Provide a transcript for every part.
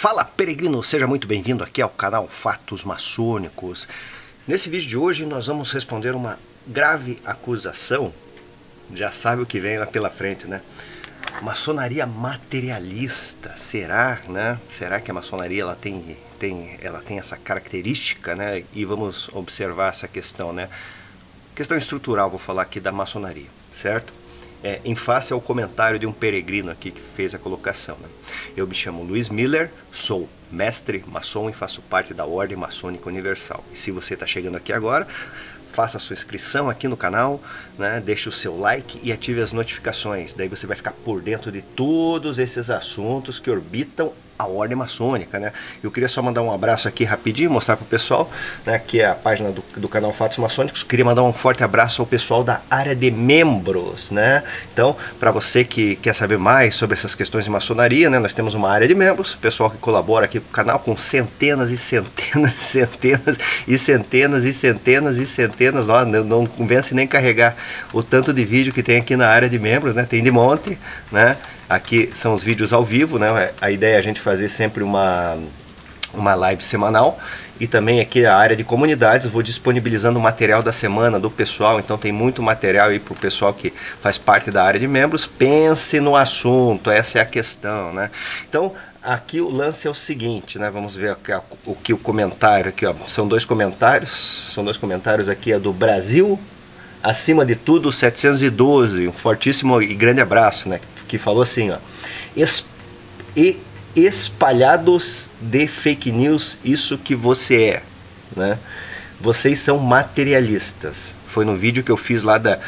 Fala, peregrino, seja muito bem-vindo aqui ao canal Fatos Maçônicos. Nesse vídeo de hoje nós vamos responder uma grave acusação. Já sabe o que vem lá pela frente, né? Maçonaria materialista, será, né? Será que a maçonaria ela tem essa característica, né? E vamos observar essa questão, né? Questão estrutural, vou falar aqui da maçonaria, certo? Em face ao comentário de um peregrino aqui que fez a colocação, né? Eu me chamo Luiz Miller, sou mestre maçom e faço parte da Ordem Maçônica Universal. E se você está chegando aqui agora, faça a sua inscrição aqui no canal, né? Deixe o seu like e ative as notificações. Daí você vai ficar por dentro de todos esses assuntos que orbitam a Ordem Maçônica, né? Eu queria só mandar um abraço aqui rapidinho, mostrar para o pessoal, né? Aqui é a página do canal Fatos Maçônicos. Queria mandar um forte abraço ao pessoal da área de membros, né? Então, para você que quer saber mais sobre essas questões de maçonaria, né? Nós temos uma área de membros, pessoal que colabora aqui com o canal com centenas e centenas e centenas e centenas e centenas e centenas, não vence nem carregar o tanto de vídeo que tem aqui na área de membros, né? Tem de monte, né? Aqui são os vídeos ao vivo, né? A ideia é a gente fazer sempre uma live semanal. E também aqui a área de comunidades, vou disponibilizando o material da semana do pessoal. Então tem muito material aí para o pessoal que faz parte da área de membros. Pense no assunto, essa é a questão, né? Então aqui o lance é o seguinte, né? Vamos ver aqui o comentário aqui, ó. São dois comentários aqui, é do Brasil acima de tudo 712. Um fortíssimo e grande abraço, né? Que falou assim, ó, espalhados de fake news, isso que você é, né? Vocês são materialistas. Foi no vídeo que eu fiz lá da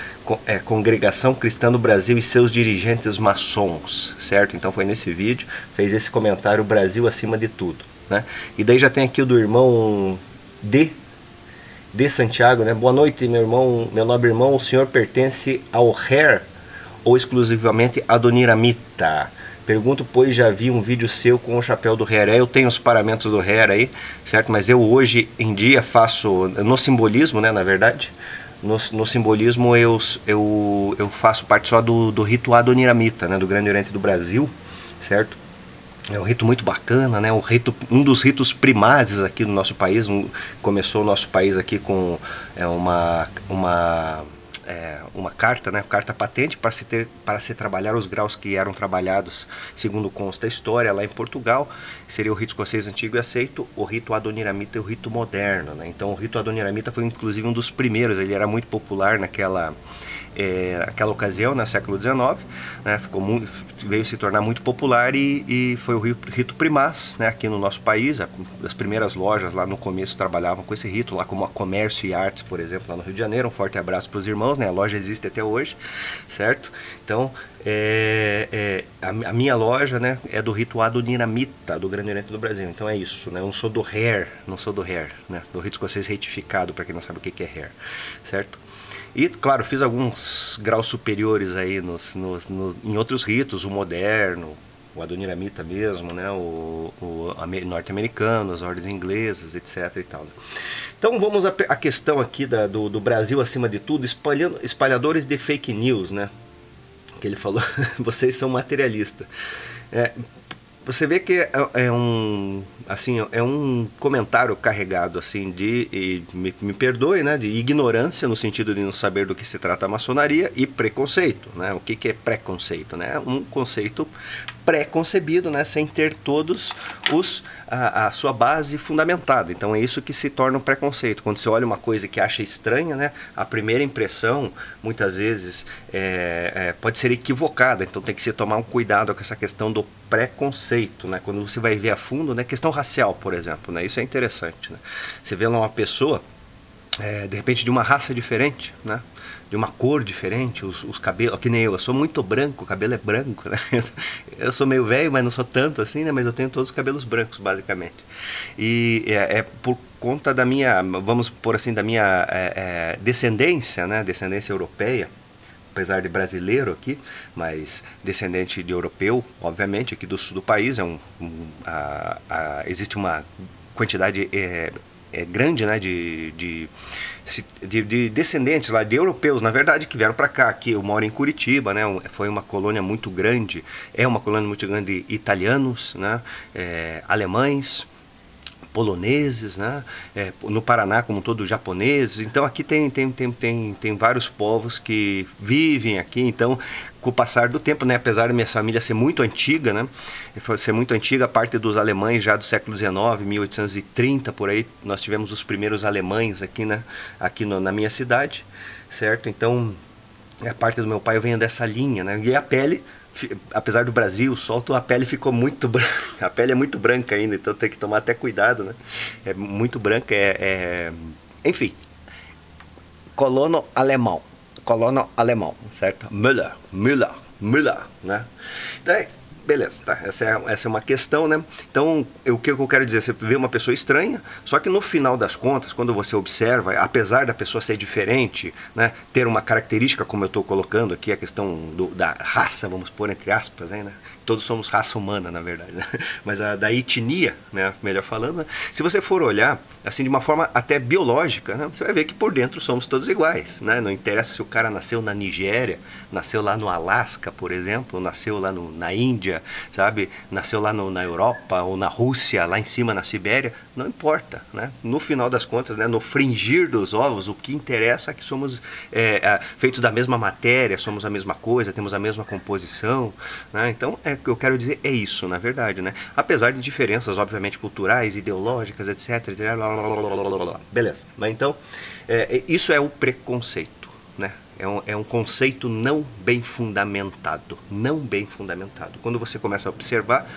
Congregação Cristã do Brasil e seus dirigentes maçons, certo? Então foi nesse vídeo, fez esse comentário, Brasil acima de tudo, né? E daí já tem aqui o do irmão de Santiago, né? Boa noite, meu irmão, meu nobre irmão, o senhor pertence ao Hair ou exclusivamente Adoniramita? Pergunto, pois já vi um vídeo seu com o chapéu do Hair. Eu tenho os paramentos do Hair aí, certo? Mas eu hoje em dia faço, no simbolismo, né, na verdade, no simbolismo eu faço parte só do rito Adoniramita, né, do Grande Oriente do Brasil, certo? É um rito muito bacana, né? Um dos ritos primazes aqui no nosso país. Começou o nosso país aqui com uma carta, né? Carta patente para se trabalhar os graus que eram trabalhados, segundo consta a história, lá em Portugal. Seria o rito escocês antigo e aceito, o rito Adoniramita e o rito moderno, né? Então o rito Adoniramita foi inclusive um dos primeiros, ele era muito popular naquela ocasião, no século XIX, né? Veio se tornar muito popular e foi o rito primaz, né? Aqui no nosso país. As primeiras lojas lá no começo trabalhavam com esse rito, lá como a Comércio e Artes, por exemplo, lá no Rio de Janeiro. Um forte abraço para os irmãos, né? A loja existe até hoje, certo? Então, a minha loja, né, é do rito Adoniramita, do Grande Oriente do Brasil. Então é isso, né? Eu não sou do Hair, né? Do rito escocês retificado, para quem não sabe o que é Hair, certo? E, claro, fiz alguns graus superiores aí em outros ritos, o moderno, o Adoniramita mesmo, né? O norte-americano, as ordens inglesas, etc. e tal. Então vamos à questão aqui do Brasil acima de tudo, espalhadores de fake news, né? Que ele falou, vocês são materialistas. Você vê que é um comentário carregado assim me perdoe, né, de ignorância, no sentido de não saber do que se trata a maçonaria, e preconceito, né? O que é preconceito, né? Um conceito pré-concebido, né, sem ter todos a sua base fundamentada. Então é isso que se torna um preconceito. Quando você olha uma coisa que acha estranha, né, a primeira impressão muitas vezes pode ser equivocada. Então tem que se tomar um cuidado com essa questão do preconceito, né? Quando você vai ver a fundo, né, questão racial, por exemplo, né? Isso é interessante, né? Você vê lá uma pessoa de repente de uma raça diferente, né? De uma cor diferente, os cabelos, que nem eu sou muito branco, o cabelo é branco, né? Eu sou meio velho, mas não sou tanto assim, né? Mas eu tenho todos os cabelos brancos, basicamente. E é por conta da minha, vamos por assim, da minha descendência, né? Descendência europeia, apesar de brasileiro aqui, mas descendente de europeu, obviamente, aqui do sul do país. Existe uma quantidade grande, né, de descendentes lá, de europeus, na verdade, que vieram para cá. Aqui eu moro em Curitiba, né, foi uma colônia muito grande, é uma colônia muito grande de italianos, né, alemães, poloneses, né? No Paraná como um todo, japoneses. Então aqui tem vários povos que vivem aqui. Então, com o passar do tempo, né, apesar da minha família ser muito antiga, né, ser muito antiga, a parte dos alemães já do século XIX, 1830 por aí, nós tivemos os primeiros alemães aqui, né, na minha cidade, certo? Então, a parte do meu pai eu venho dessa linha, né? E a pele, apesar do Brasil, o sol, a pele ficou muito branca. A pele é muito branca ainda, então tem que tomar até cuidado, né? É muito branca, enfim. Colono alemão, certo? Müller, né? Então, beleza, tá? Essa é uma questão, né? Então, o que eu quero dizer? Você vê uma pessoa estranha, só que no final das contas, quando você observa, apesar da pessoa ser diferente, né? Ter uma característica, como eu estou colocando aqui, a questão da raça, vamos pôr entre aspas, né? Todos somos raça humana, na verdade, né? Mas da etnia, né? Melhor falando, né? Se você for olhar, assim, de uma forma até biológica, né? Você vai ver que por dentro somos todos iguais, né? Não interessa se o cara nasceu na Nigéria, nasceu lá no Alasca, por exemplo, nasceu lá na Índia, sabe? Nasceu lá na Europa ou na Rússia, lá em cima na Sibéria, não importa, né? No final das contas, né? No fringir dos ovos, o que interessa é que somos feitos da mesma matéria, somos a mesma coisa, temos a mesma composição, né? Então, o que eu quero dizer é isso, na verdade, né? Apesar de diferenças, obviamente, culturais, ideológicas, etc. Beleza. Mas então, isso é o preconceito, né? É um conceito não bem fundamentado. Não bem fundamentado. Quando você começa a observar,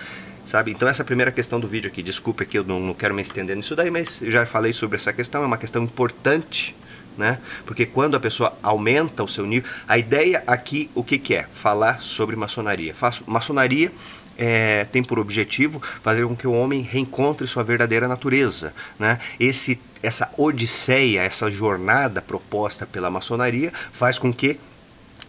sabe? Então essa é a primeira questão do vídeo aqui. Desculpa que eu não quero me estender nisso daí, mas já falei sobre essa questão. É uma questão importante, né? Porque quando a pessoa aumenta o seu nível... A ideia aqui, o que é? Falar sobre maçonaria. Maçonaria tem por objetivo fazer com que o homem reencontre sua verdadeira natureza, né? Essa odisseia, essa jornada proposta pela maçonaria faz com que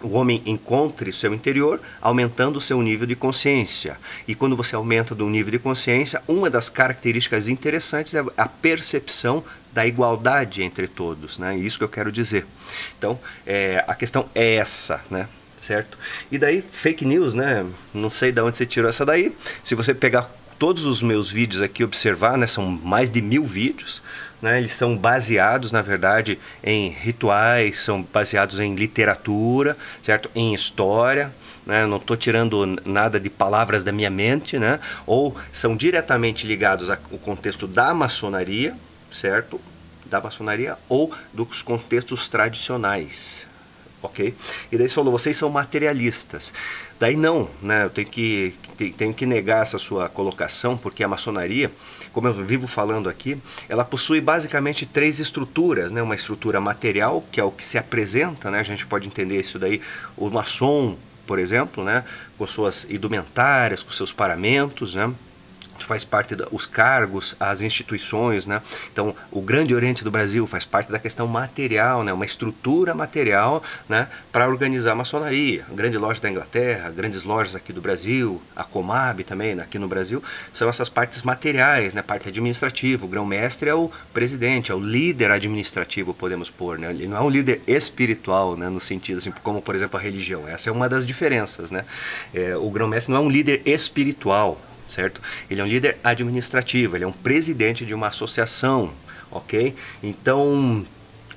o homem encontre o seu interior, aumentando o seu nível de consciência. E quando você aumenta o nível de consciência, uma das características interessantes é a percepção da igualdade entre todos, né? Isso que eu quero dizer. Então, a questão é essa, né? Certo? E daí, fake news, né? Não sei de onde você tirou essa daí. Se você pegar todos os meus vídeos aqui e observar, né? São mais de 1000 vídeos, né? Eles são baseados, na verdade, em rituais, são baseados em literatura, certo? Em história, né? Não estou tirando nada de palavras da minha mente, né? Ou são diretamente ligados ao contexto da maçonaria, certo? Da maçonaria ou dos contextos tradicionais. Ok? E daí você falou, vocês são materialistas. Daí não, né? Eu tenho que negar essa sua colocação, porque a maçonaria, como eu vivo falando aqui, ela possui basicamente 3 estruturas, né? Uma estrutura material, que é o que se apresenta, né? A gente pode entender isso daí, o maçom, por exemplo, né? Com suas indumentárias, com seus paramentos, né? Faz parte dos cargos, as instituições, né? Então, o Grande Oriente do Brasil faz parte da questão material, né? Uma estrutura material, né? Para organizar a maçonaria. A Grande Loja da Inglaterra, grandes lojas aqui do Brasil, a Comab também, né? Aqui no Brasil, são essas partes materiais, né? Parte administrativa. O grão-mestre é o presidente, é o líder administrativo, podemos pôr, né? Ele não é um líder espiritual, né? No sentido assim, como por exemplo a religião. Essa é uma das diferenças, né? O grão-mestre não é um líder espiritual, certo? Ele é um líder administrativo, ele é um presidente de uma associação, ok? Então,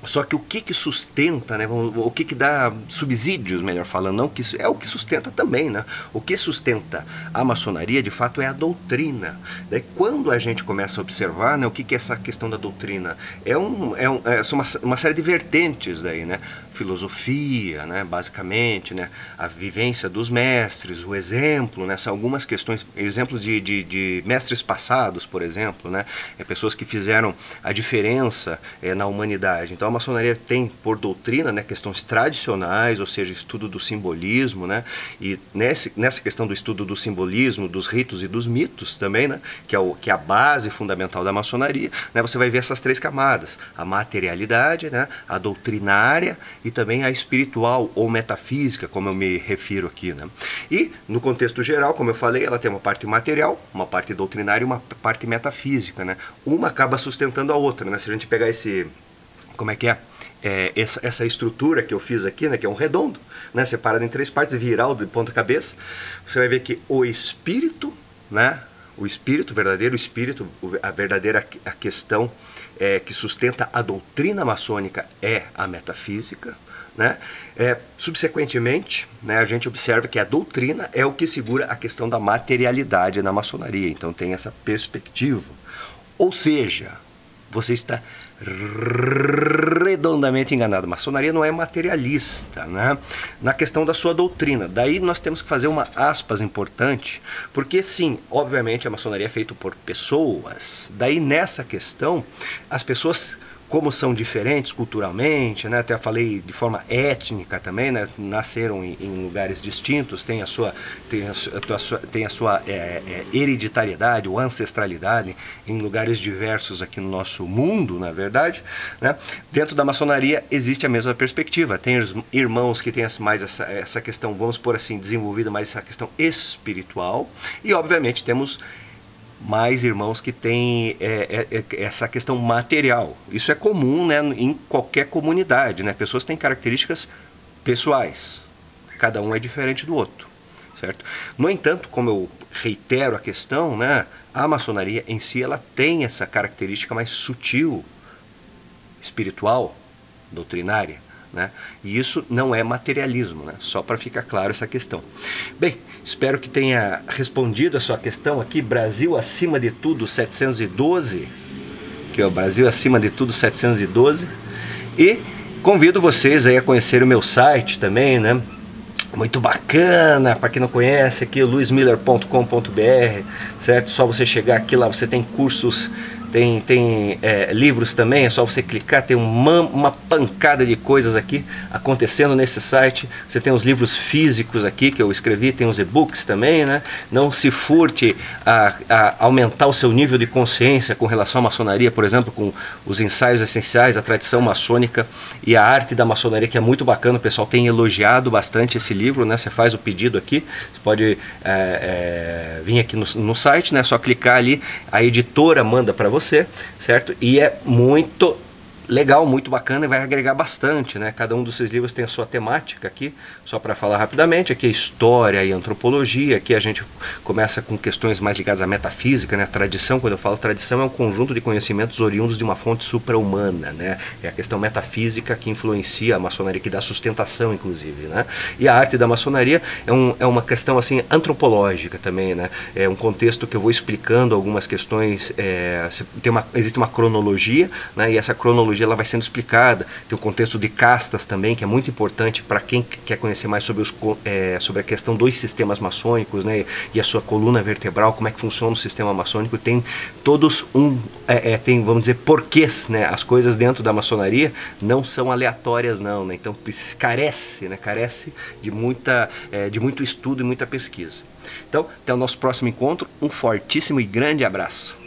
só que o que sustenta, né? O que dá subsídios, melhor falando, não que é o que sustenta também, né? O que sustenta a maçonaria, de fato, é a doutrina. Daí, quando a gente começa a observar, né, o que é essa questão da doutrina? São uma série de vertentes daí, né? Filosofia, né, basicamente, né, a vivência dos mestres, o exemplo, né, são algumas questões, exemplos de mestres passados, por exemplo, né, pessoas que fizeram a diferença na humanidade. Então, Então a maçonaria tem por doutrina, né, questões tradicionais, ou seja, estudo do simbolismo, né, e nessa questão do estudo do simbolismo, dos ritos e dos mitos também, né, que é a base fundamental da maçonaria, né, você vai ver essas três camadas: a materialidade, né, a doutrinária e também a espiritual ou metafísica, como eu me refiro aqui, né. E no contexto geral, como eu falei, ela tem uma parte material, uma parte doutrinária e uma parte metafísica, né. Uma acaba sustentando a outra, né. Se a gente pegar como é que é? Essa estrutura que eu fiz aqui, né, que é um redondo, né, separado em três partes, viral de ponta cabeça, você vai ver que o espírito, né, o espírito, o verdadeiro espírito, a verdadeira a questão que sustenta a doutrina maçônica é a metafísica, né? Subsequentemente, né, a gente observa que a doutrina é o que segura a questão da materialidade na maçonaria, então tem essa perspectiva. Ou seja, você está redondamente enganado. A maçonaria não é materialista, né, na questão da sua doutrina. Daí nós temos que fazer uma aspas importante, porque sim, obviamente a maçonaria é feita por pessoas. Daí nessa questão, as pessoas, como são diferentes culturalmente, né, até falei de forma étnica também, né, nasceram em lugares distintos, tem a sua hereditariedade ou ancestralidade em lugares diversos aqui no nosso mundo, na verdade, né. Dentro da maçonaria existe a mesma perspectiva. Tem irmãos que têm mais essa questão, vamos por assim, desenvolvida mais essa questão espiritual, e obviamente temos mais irmãos que têm essa questão material. Isso é comum, né, em qualquer comunidade, né? Pessoas têm características pessoais, cada um é diferente do outro, certo? No entanto, como eu reitero a questão, né, a maçonaria em si ela tem essa característica mais sutil, espiritual, doutrinária, né? E isso não é materialismo, né? Só para ficar claro essa questão. Bem, espero que tenha respondido a sua questão aqui. Brasil acima de tudo 712, que é o Brasil acima de tudo 712, e convido vocês aí a conhecer o meu site também, né? Muito bacana, para quem não conhece, aqui luismiller.com.br, certo? Só você chegar aqui, lá você tem cursos, tem livros também, é só você clicar, tem uma pancada de coisas aqui acontecendo nesse site. Você tem os livros físicos aqui que eu escrevi, tem os e-books também, né? Não se furte a aumentar o seu nível de consciência com relação à maçonaria, por exemplo, com os ensaios essenciais, a tradição maçônica e a arte da maçonaria, que é muito bacana. O pessoal tem elogiado bastante esse livro, né? Você faz o pedido aqui, você pode vir aqui no site, né? Só clicar ali, a editora manda para você, certo? E é muito legal, muito bacana e vai agregar bastante, né? Cada um dos seus livros tem a sua temática aqui, só para falar rapidamente, aqui é história e antropologia, aqui a gente começa com questões mais ligadas à metafísica, né? Tradição, quando eu falo tradição, é um conjunto de conhecimentos oriundos de uma fonte supra-humana, né? É a questão metafísica que influencia a maçonaria, que dá sustentação, inclusive, né? E a arte da maçonaria é uma questão, assim, antropológica também, né? É um contexto que eu vou explicando algumas questões, existe uma cronologia, né? E essa cronologia ela vai sendo explicada. Tem o contexto de castas também, que é muito importante para quem quer conhecer mais sobre a questão dos sistemas maçônicos, né, e a sua coluna vertebral, como é que funciona o sistema maçônico. Tem todos tem, vamos dizer, porquês, né? As coisas dentro da maçonaria não são aleatórias não, né? Então carece de muito estudo e muita pesquisa. Então, até o nosso próximo encontro, um fortíssimo e grande abraço.